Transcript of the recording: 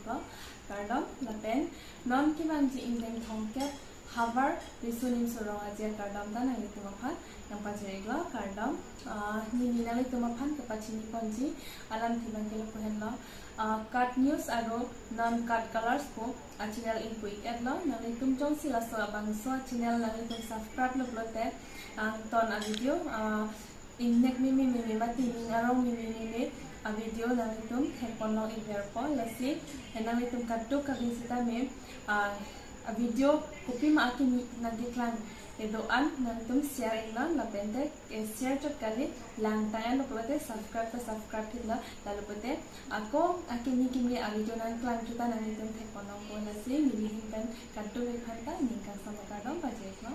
lo kardom lapen non ki bang ji indeng thongke havar risunim surong aja kardom dan nang itu mapan yang pajari lo kardom ni nang itu mapan kepacini ponji alam timbang kelo puhen lo cut news aro non cut colors po channel in quick ad lo nang itu jong sila so abang so channel nang itu subscribe lo blote ton a video innek mimi mati ngarong mimi video nang itu hepon lo iverpo lesi nang itu kaduk kabisita me video kopi ma akin nagiklan edoan nantum share ilan la pente share chot kali lang tayan lo pete subscribe hitla lalu pete ako akin ni kimi video nan klan juta nang itum thek ponong ko nasi milihin pen kaddu be phanta ningka samakadom bajek no